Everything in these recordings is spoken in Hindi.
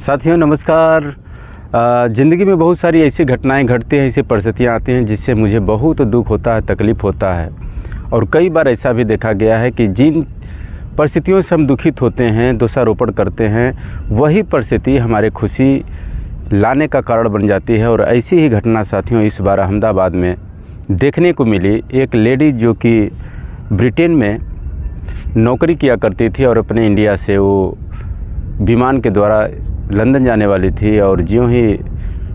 साथियों नमस्कार। ज़िंदगी में बहुत सारी ऐसी घटनाएं घटती हैं, ऐसी परिस्थितियां आती हैं जिससे मुझे बहुत दुख होता है, तकलीफ़ होता है। और कई बार ऐसा भी देखा गया है कि जिन परिस्थितियों से हम दुखित होते हैं, दोषारोपण करते हैं, वही परिस्थिति हमारे खुशी लाने का कारण बन जाती है। और ऐसी ही घटना साथियों इस बार अहमदाबाद में देखने को मिली। एक लेडी जो कि ब्रिटेन में नौकरी किया करती थी और अपने इंडिया से वो विमान के द्वारा लंदन जाने वाली थी, और ज्यों ही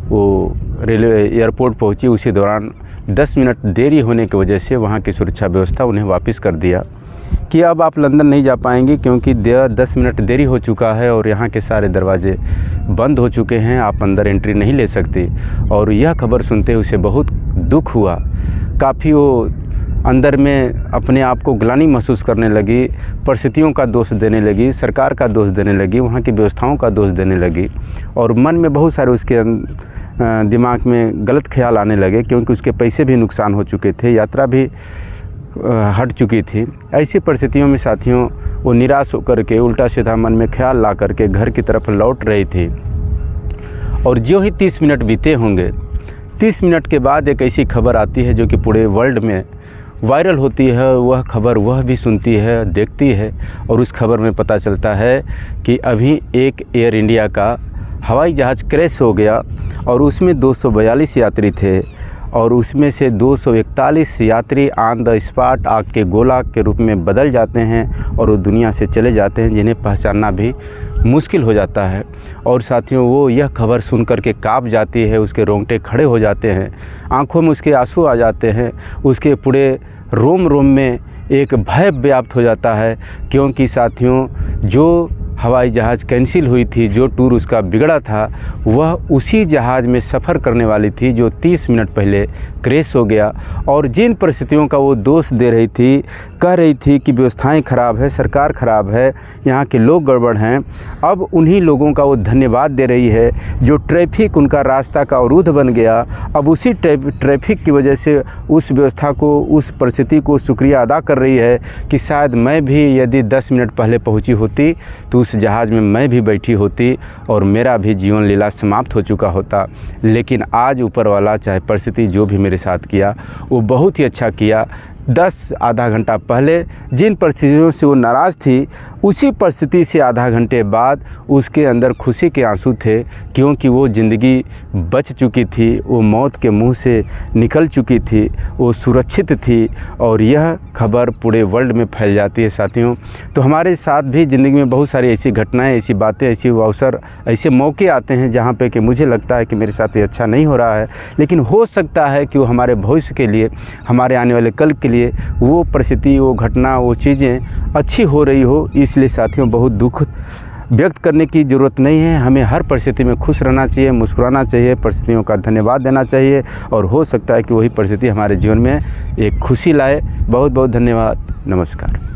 वो रेलवे एयरपोर्ट पहुंची उसी दौरान 10 मिनट देरी होने की वजह से वहां की सुरक्षा व्यवस्था उन्हें वापस कर दिया कि अब आप लंदन नहीं जा पाएंगी क्योंकि 10 मिनट देरी हो चुका है और यहाँ के सारे दरवाजे बंद हो चुके हैं, आप अंदर एंट्री नहीं ले सकती। और यह खबर सुनते ही उसे बहुत दुख हुआ, काफ़ी वो अंदर में अपने आप को ग्लानि महसूस करने लगी, परिस्थितियों का दोष देने लगी, सरकार का दोष देने लगी, वहाँ की व्यवस्थाओं का दोष देने लगी। और मन में बहुत सारे उसके दिमाग में गलत ख्याल आने लगे क्योंकि उसके पैसे भी नुकसान हो चुके थे, यात्रा भी हट चुकी थी। ऐसी परिस्थितियों में साथियों वो निराश होकर के उल्टा सीधा मन में ख्याल ला करके घर की तरफ लौट रही थी। और जो ही 30 मिनट बीते होंगे, 30 मिनट के बाद एक ऐसी खबर आती है जो कि पूरे वर्ल्ड में वायरल होती है। वह खबर वह भी सुनती है, देखती है, और उस खबर में पता चलता है कि अभी एक एयर इंडिया का हवाई जहाज़ क्रैश हो गया और उसमें 242 यात्री थे, और उसमें से 241 यात्री ऑन द स्पॉट आग के गोला के रूप में बदल जाते हैं और वो दुनिया से चले जाते हैं, जिन्हें पहचानना भी मुश्किल हो जाता है। और साथियों वो यह खबर सुनकर के काँप जाती है, उसके रोंगटे खड़े हो जाते हैं, आंखों में उसके आंसू आ जाते हैं, उसके पूरे रोम रोम में एक भय व्याप्त हो जाता है। क्योंकि साथियों जो हवाई जहाज़ कैंसिल हुई थी, जो टूर उसका बिगड़ा था, वह उसी जहाज़ में सफ़र करने वाली थी जो 30 मिनट पहले क्रैश हो गया। और जिन परिस्थितियों का वो दोष दे रही थी, कह रही थी कि व्यवस्थाएं ख़राब है, सरकार ख़राब है, यहाँ के लोग गड़बड़ हैं, अब उन्हीं लोगों का वो धन्यवाद दे रही है जो ट्रैफिक उनका रास्ता का अवरुद्ध बन गया। अब उसी ट्रैफिक की वजह से उस व्यवस्था को, उस परिस्थिति को शुक्रिया अदा कर रही है कि शायद मैं भी यदि 10 मिनट पहले पहुँची होती तो उस जहाज़ में मैं भी बैठी होती और मेरा भी जीवन लीला समाप्त हो चुका होता। लेकिन आज ऊपर वाला चाहे परिस्थिति जो भी मेरे साथ किया वो बहुत ही अच्छा किया। आधा घंटा पहले जिन परिस्थितियों से वो नाराज़ थी, उसी परिस्थिति से आधा घंटे बाद उसके अंदर खुशी के आंसू थे, क्योंकि वो ज़िंदगी बच चुकी थी, वो मौत के मुंह से निकल चुकी थी, वो सुरक्षित थी। और यह खबर पूरे वर्ल्ड में फैल जाती है साथियों। तो हमारे साथ भी ज़िंदगी में बहुत सारी ऐसी घटनाएं, ऐसी बातें, ऐसे अवसर, ऐसे मौके आते हैं जहाँ पे कि मुझे लगता है कि मेरे साथ ये अच्छा नहीं हो रहा है, लेकिन हो सकता है कि वो हमारे भविष्य के लिए, हमारे आने वाले कल के लिए वो परिस्थिति, वो घटना, वो चीज़ें अच्छी हो रही हो। इसलिए साथियों बहुत दुख व्यक्त करने की ज़रूरत नहीं है। हमें हर परिस्थिति में खुश रहना चाहिए, मुस्कुराना चाहिए, परिस्थितियों का धन्यवाद देना चाहिए, और हो सकता है कि वही परिस्थिति हमारे जीवन में एक खुशी लाए। बहुत बहुत धन्यवाद। नमस्कार।